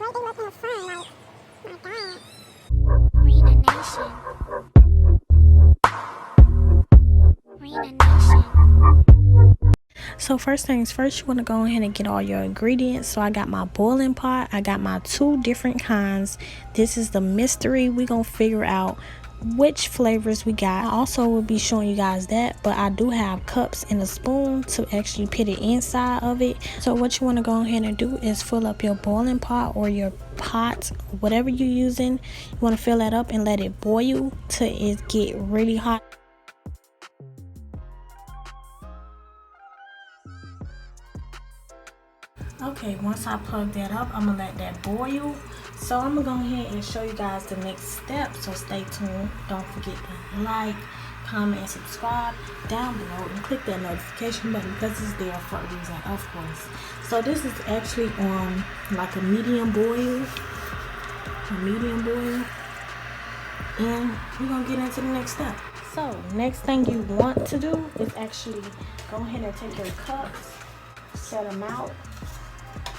great thing looking fun, like, my God. Renanation. Renanation. So first things first, you want to go ahead and get all your ingredients. So I got my boiling pot. I got my 2 different kinds. This is the mystery. We're going to figure out which flavors we got. I also will be showing you guys that, but I do have cups and a spoon to actually put it inside of it. So what you want to go ahead and do is fill up your boiling pot or your pot, whatever you're using. You want to fill that up and let it boil till it get really hot. Okay, once I plug that up, I'm gonna let that boil. So I'm gonna go ahead and show you guys the next step, so stay tuned. Don't forget to like, comment, and subscribe down below, and click that notification button because it's there for a reason, of course. So this is actually on like a medium boil, and we're gonna get into the next step. So next thing you want to do is actually go ahead and take your cups, set them out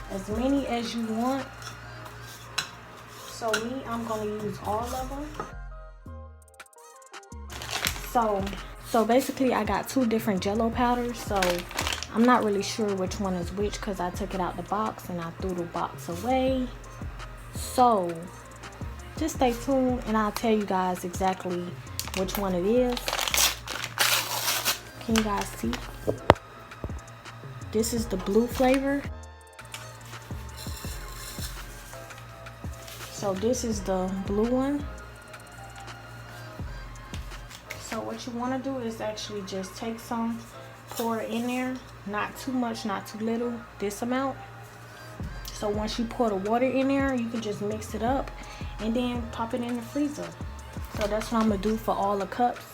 as many as you want. So me, I'm gonna use all of them. So basically I got 2 different Jell-O powders, so I'm not really sure which one is which because I took it out the box and I threw the box away. So just stay tuned and I'll tell you guys exactly which one it is. Can you guys see? This is the blue flavor. So this is the blue one. So what you want to do is actually just take some, pour it in there, not too much, not too little, this amount. So once you pour the water in there, you can just mix it up and then pop it in the freezer. So that's what I'm gonna do for all the cups.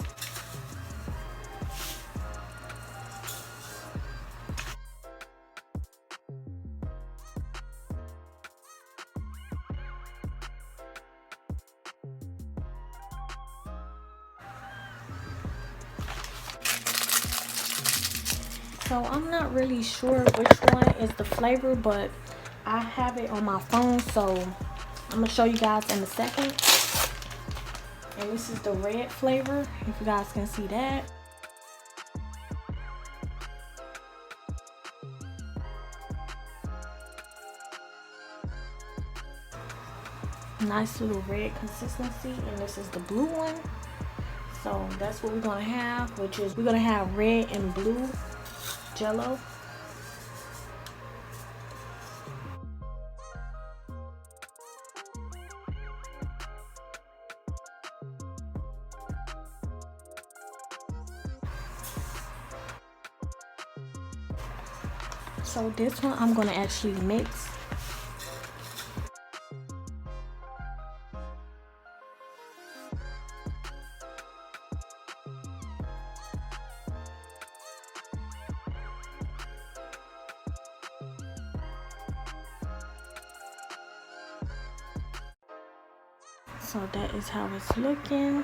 So I'm not really sure which one is the flavor, but I have it on my phone, so I'm gonna show you guys in a second. And this is the red flavor, if you guys can see that. Nice little red consistency. And this is the blue one. So that's what we're gonna have, which is we're gonna have red and blue Jell-O. So this one I'm gonna actually mix. So that is how it's looking.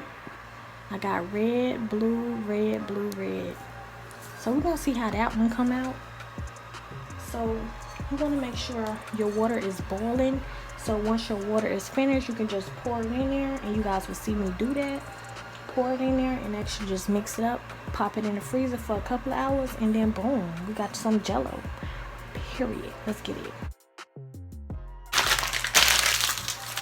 I got red, blue, red, blue, red. So we're gonna see how that one come out. So you want to make sure your water is boiling. So once your water is finished, you can just pour it in there, and you guys will see me do that. Pour it in there and actually just mix it up, pop it in the freezer for a couple of hours, and then boom, we got some Jell-O. Period. Let's get it.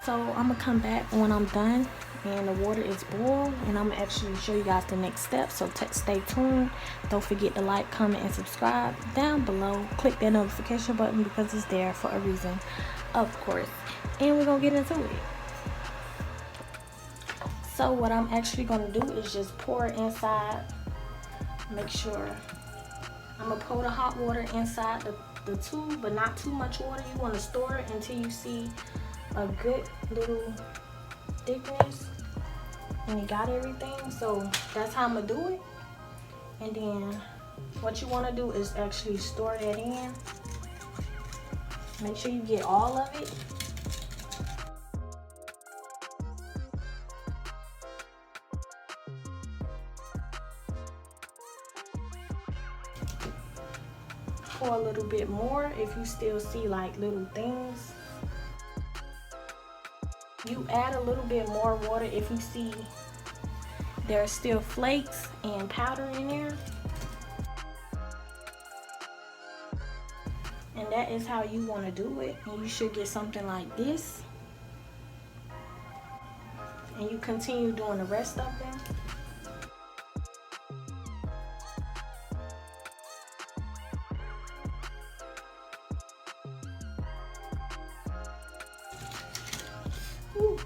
So I'm gonna come back when I'm done and the water is boiled, and I'm gonna actually show you guys the next step. So stay tuned. Don't forget to like, comment, and subscribe down below. Click that notification button because it's there for a reason, of course. And we're gonna get into it. So what I'm actually gonna do is just pour it inside. Make sure I'm gonna pour the hot water inside the tube, but not too much water. You want to store it until you see a good little thickness and you got everything. So that's how I'm gonna do it. And then what you want to do is actually store that in. Make sure you get all of it. Pour a little bit more if you still see like little things. You add a little bit more water if you see there's still flakes and powder in there. And that is how you want to do it. And you should get something like this. And you continue doing the rest of them. Ooh.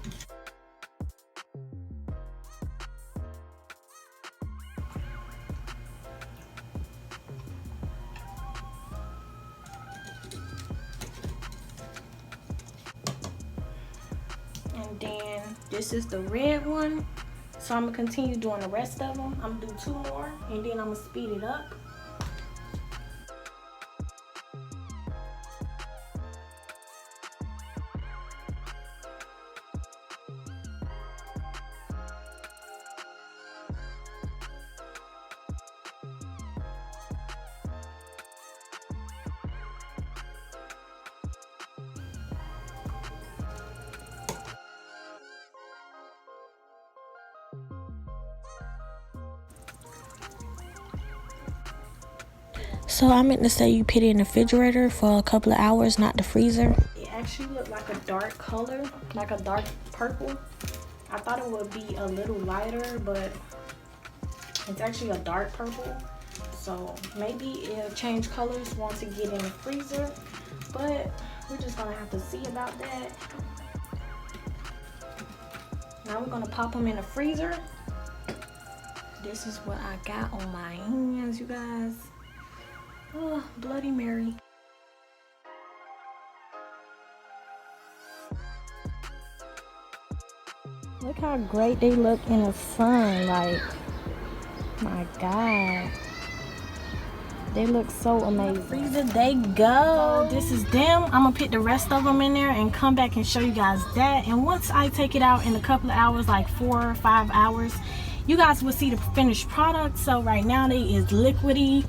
And then this is the red one. So I'm gonna continue doing the rest of them. I'm gonna do 2 more and then I'm gonna speed it up. So I meant to say you put it in the refrigerator for a couple of hours, not the freezer. It actually looked like a dark color, like a dark purple. I thought it would be a little lighter, but it's actually a dark purple. So maybe it'll change colors once it get in the freezer, but we're just gonna have to see about that. Now we're gonna pop them in the freezer. This is what I got on my hands, you guys. Oh, Bloody Mary. Look how great they look in the sun. Like, my God. They look so amazing. Freezer, they go. This is them. I'm gonna put the rest of them in there and come back and show you guys that. And once I take it out in a couple of hours, like 4 or 5 hours, you guys will see the finished product. So right now they is liquidy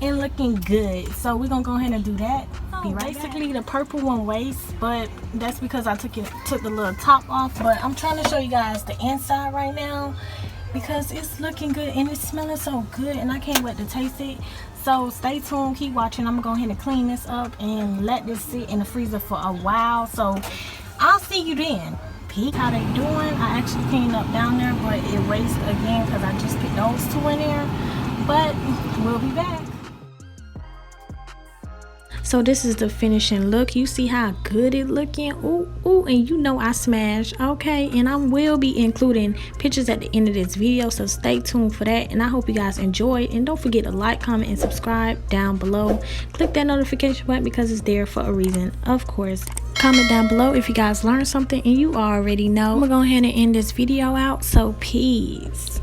and looking good. So we're gonna go ahead and do that. Basically the purple one wastes, but that's because I took the little top off. But I'm trying to show you guys the inside right now because it's looking good and it's smelling so good and I can't wait to taste it. So stay tuned, keep watching. I'm gonna go ahead and clean this up and let this sit in the freezer for a while. So I'll see you then. Peek how they doing. I actually cleaned up down there, but it wastes again because I just put those 2 in there. But we'll be back. So this is the finishing look. You see how good it looking. Ooh, and you know I smashed. Okay, and I will be including pictures at the end of this video, so stay tuned for that. And I hope you guys enjoyed, and don't forget to like, comment, and subscribe down below. Click that notification button because it's there for a reason, of course. Comment down below if you guys learned something, and you already know. I'm gonna go ahead and end this video out, so peace.